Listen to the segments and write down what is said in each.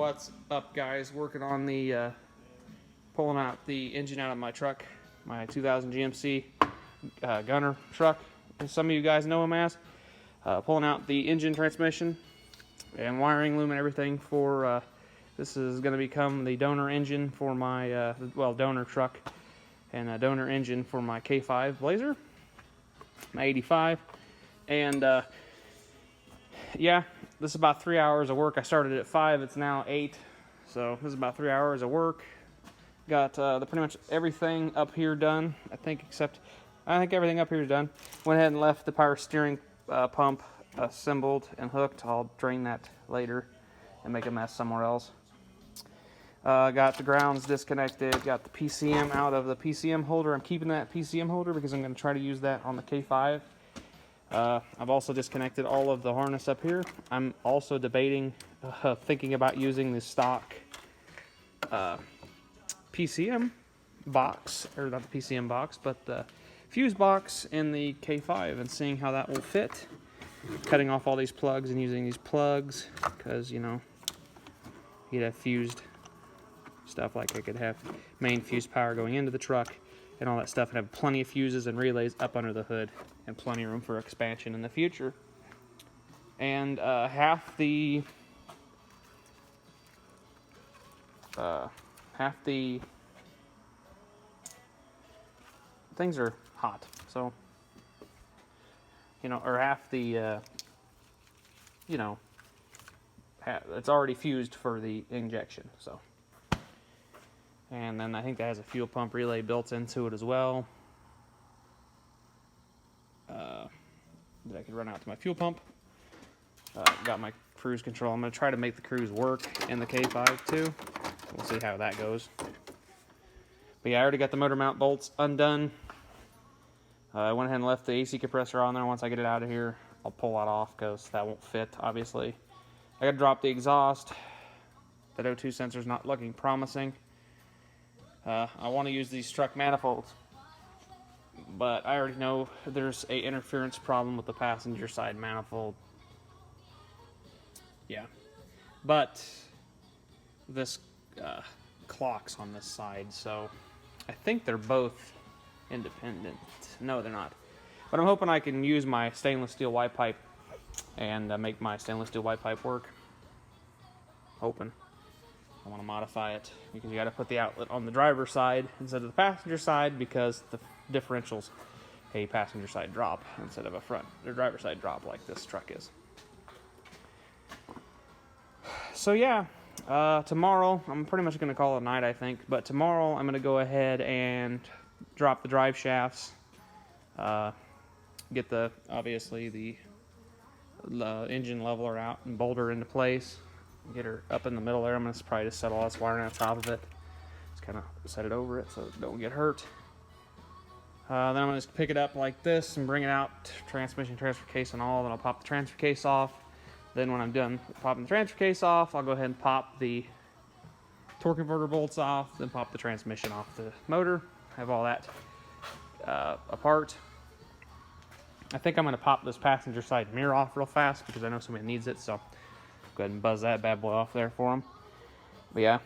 What's up, guys? Working on the pulling out the engine out of my truck, my 2000 GMC gunner truck, as some of you guys know him as. Pulling out the engine, transmission, and wiring loom and everything for this is going to become the donor engine for my donor truck and a donor engine for my K5 Blazer, my 85. And yeah, this is about 3 hours of work. I started at 5, it's now 8, so this is about 3 hours of work. Got pretty much everything up here done, I think everything up here is done. Went ahead and left the power steering pump assembled and hooked. I'll drain that later and make a mess somewhere else. Got the grounds disconnected, got the PCM out of the PCM holder. I'm keeping that PCM holder because I'm going to try to use that on the K5. I've also disconnected all of the harness up here. I'm also debating, thinking about using the stock PCM box, or not the PCM box, but the fuse box in the K5 and seeing how that will fit. Cutting off all these plugs and using these plugs because, you know, you'd have fused stuff. Like I could have main fuse power going into the truck and all that stuff, and have plenty of fuses and relays up under the hood and plenty of room for expansion in the future. And half the things are hot, so you know, or half the you know, it's already fused for the injection. So, and then I think that has a fuel pump relay built into it as well. That I could run out to my fuel pump. Got my cruise control. I'm going to try to make the cruise work in the K5 too. We'll see how that goes. But yeah, I already got the motor mount bolts undone. I went ahead and left the AC compressor on there. Once I get it out of here, I'll pull that off because that won't fit, obviously. I got to drop the exhaust. That O2 sensor is not looking promising. I want to use these truck manifolds, but I already know there's a interference problem with the passenger side manifold. Yeah, but this clocks on this side, so I think they're both independent. No, they're not. But I'm hoping I can use my stainless steel Y pipe and make my stainless steel Y pipe work. Hoping. I want to modify it because you got to put the outlet on the driver's side instead of the passenger side because the differential's a passenger side drop instead of a front or driver's side drop like this truck is. So yeah, tomorrow I'm pretty much going to call it a night, I think. But tomorrow I'm going to go ahead and drop the drive shafts, get obviously the engine leveler out and bolt her into place. Get her up in the middle there. I'm going to probably just set all this wiring on top of it. Just kind of set it over it so it don't get hurt. Then I'm going to just pick it up like this and bring it out, transmission, transfer case and all. Then I'll pop the transfer case off. Then when I'm done popping the transfer case off, I'll go ahead and pop the torque converter bolts off, then pop the transmission off the motor. Have all that apart. I think I'm going to pop this passenger side mirror off real fast because I know somebody needs it, so go ahead and buzz that bad boy off there for them. But yeah,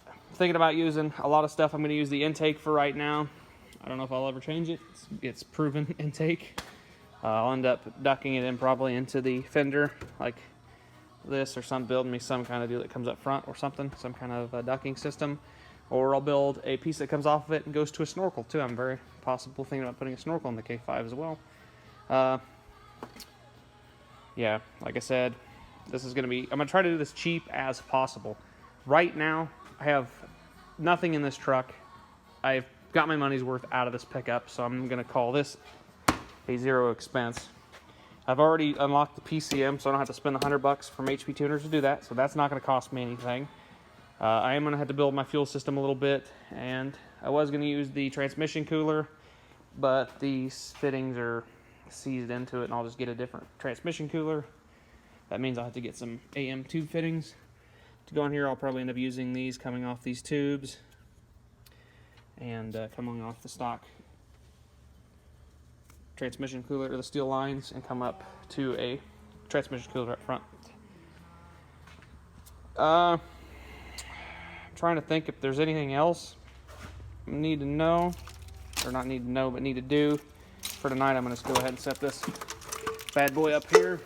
I'm thinking about using a lot of stuff. I'm going to use the intake for right now. I don't know if I'll ever change it. It's proven intake. I'll end up ducking it in probably into the fender like this, or building me some kind of deal that comes up front or something, some kind of ducking system. Or I'll build a piece that comes off of it and goes to a snorkel too. I'm very possible thinking about putting a snorkel in the K5 as well. Yeah, like I said, this is I'm going to try to do this cheap as possible. Right now, I have nothing in this truck. I've got my money's worth out of this pickup, so I'm going to call this a zero expense. I've already unlocked the PCM, so I don't have to spend $100 from HP Tuners to do that, so that's not going to cost me anything. I am going to have to build my fuel system a little bit, and I was going to use the transmission cooler, but these fittings are seized into it, and I'll just get a different transmission cooler. That means I'll have to get some AM tube fittings to go in here. I'll probably end up using these coming off these tubes and coming off the stock transmission cooler, or the steel lines, and come up to a transmission cooler up front. trying to think if there's anything else I need to know, or not need to know, but need to do. For tonight, I'm going to just go ahead and set this bad boy up here.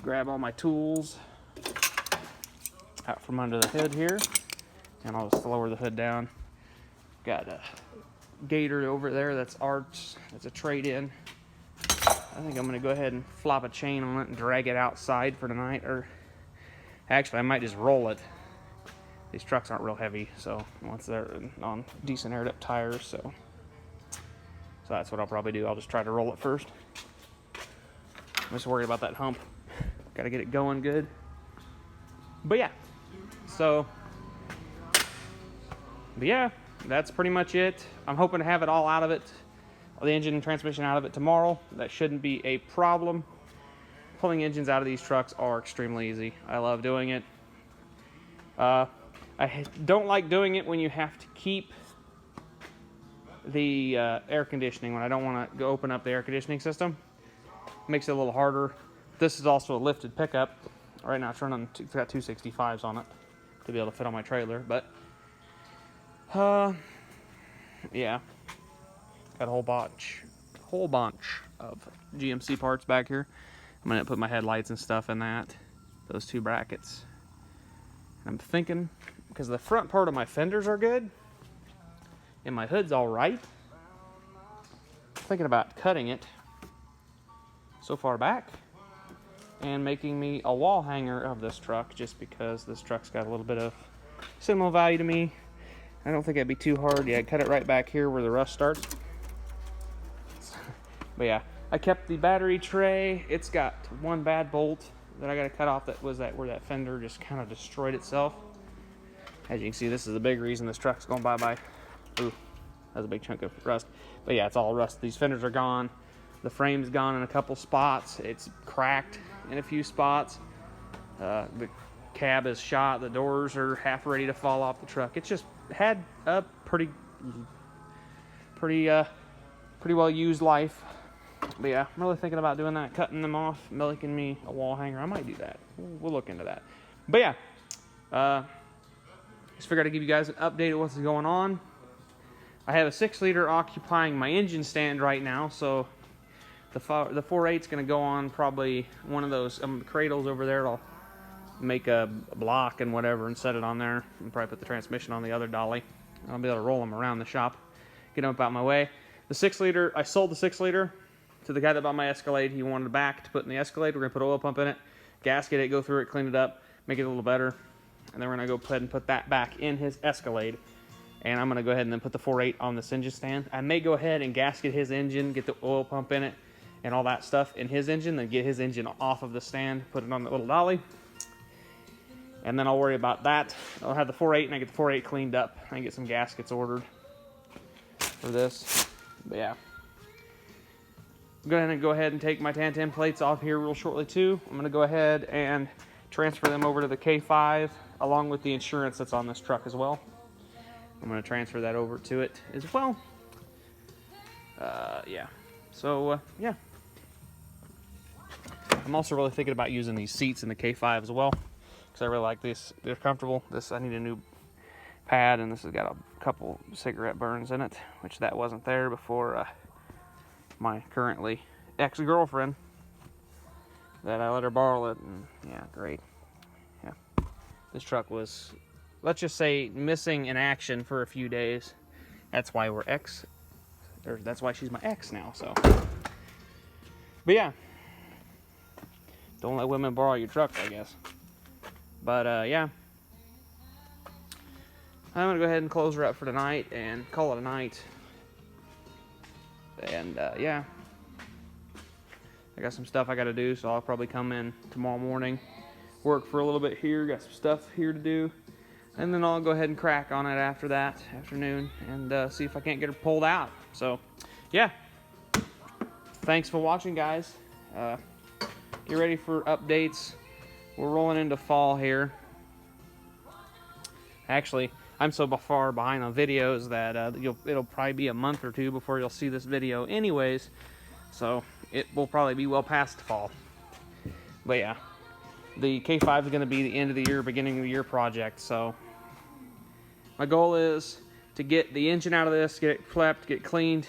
Grab all my tools out from under the hood here, and I'll just lower the hood down. Got a gator over there that's arched. That's a trade-in. I think I'm going to go ahead and flop a chain on it and drag it outside for tonight. Or actually, I might just roll it. These trucks aren't real heavy, so once they're on decent aired up tires, so that's what I'll probably do. I'll just try to roll it first. I'm just worried about that hump. Got to get it going good. But yeah, that's pretty much it. I'm hoping to have it all out of it, the engine and transmission out of it tomorrow. That shouldn't be a problem. Pulling engines out of these trucks are extremely easy. I love doing it. I don't like doing it when you have to keep the air conditioning, when I don't want to go open up the air conditioning system. It makes it a little harder. This is also a lifted pickup. Right now it's running, it's got 265s on it to be able to fit on my trailer, but yeah, got a whole bunch of GMC parts back here. I'm gonna put my headlights and stuff in those two brackets. And I'm thinking, because the front part of my fenders are good and my hood's all right, I'm thinking about cutting it so far back and making me a wall hanger of this truck, just because this truck's got a little bit of sentimental value to me. I don't think it'd be too hard. Yeah, I'd cut it right back here where the rust starts. But yeah, I kept the battery tray. It's got one bad bolt that I got to cut off. That was where that fender just kind of destroyed itself. As you can see, this is a big reason this truck's going bye-bye. Ooh, that's a big chunk of rust. But yeah, it's all rust. These fenders are gone. The frame's gone in a couple spots. It's cracked in a few spots. The cab is shot. The doors are half ready to fall off the truck. It's just had a pretty well used life. But yeah, I'm really thinking about doing that, cutting them off, making me a wall hanger. I might do that. We'll look into that. But yeah, just figured I'd give you guys an update of what's going on. I have a 6-liter occupying my engine stand right now, so the 4.8 is going to go on probably one of those cradles over there. I'll make a block and whatever and set it on there, and probably put the transmission on the other dolly. I'll be able to roll them around the shop, get them up out my way. The 6-liter, I sold the 6-liter to the guy that bought my Escalade. He wanted it back to put in the Escalade. We're going to put an oil pump in it, gasket it, go through it, clean it up, make it a little better. And then we're going to go ahead and put that back in his Escalade. And I'm going to go ahead and then put the 4.8 on this engine stand. I may go ahead and gasket his engine, get the oil pump in it, and all that stuff in his engine, then get his engine off of the stand, put it on the little dolly. And then I'll worry about that. I'll have the 4.8 and I get the 4.8 cleaned up. I get some gaskets ordered for this. But yeah. I'm going to go ahead and take my 1010 plates off here real shortly too. I'm going to go ahead and transfer them over to the K5 along with the insurance that's on this truck as well. I'm going to transfer that over to it as well. Yeah. So, yeah. I'm also really thinking about using these seats in the K5 as well, because I really like this. They're comfortable. I need a new pad, and this has got a couple cigarette burns in it, which that wasn't there before my currently ex-girlfriend that I let her borrow it, and yeah, great. Yeah. This truck was, let's just say, missing in action for a few days. That's why we're that's why she's my ex now, so. But yeah. Don't let women borrow your truck, I guess. But yeah. I'm gonna go ahead and close her up for tonight and call it a night. And yeah. I got some stuff I gotta do, so I'll probably come in tomorrow morning, work for a little bit here, got some stuff here to do. And then I'll go ahead and crack on it after that afternoon and see if I can't get her pulled out. So, yeah. Thanks for watching, guys. Get ready for updates. We're rolling into fall here. Actually, I'm so far behind on videos that it'll probably be a month or two before you'll see this video anyways. So, it will probably be well past fall. But yeah, the K5 is going to be the end of the year, beginning of the year project. So, My goal is to get the engine out of this, get it prepped, get it cleaned,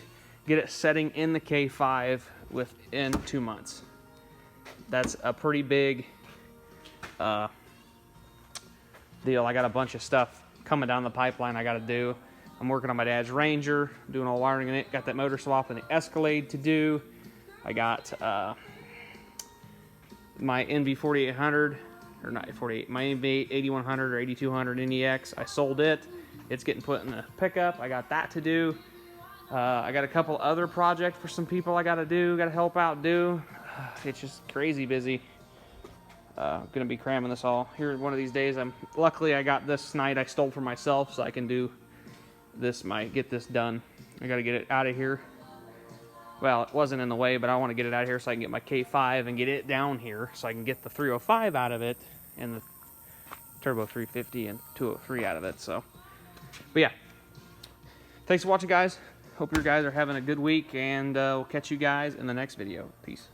get it setting in the K5 within 2 months. That's a pretty big deal. I got a bunch of stuff coming down the pipeline I got to do. I'm working on my dad's Ranger, doing all wiring in it. Got that motor swap and the Escalade to do. I got my NV 4800, or not 48, my NV 8100 or 8200 NEX. I sold it. It's getting put in the pickup. I got that to do. I got a couple other projects for some people I got to help out do. It's just crazy busy. Gonna be cramming this all here one of these days. Luckily I got this night I stole for myself, so I can do this, get this done. I gotta get it out of here. Well, it wasn't in the way, but I want to get it out of here so I can get my K5 and get it down here so I can get the 305 out of it and the Turbo 350 and 203 out of it. So, but yeah, thanks for watching, guys. Hope you guys are having a good week, and we'll catch you guys in the next video. Peace.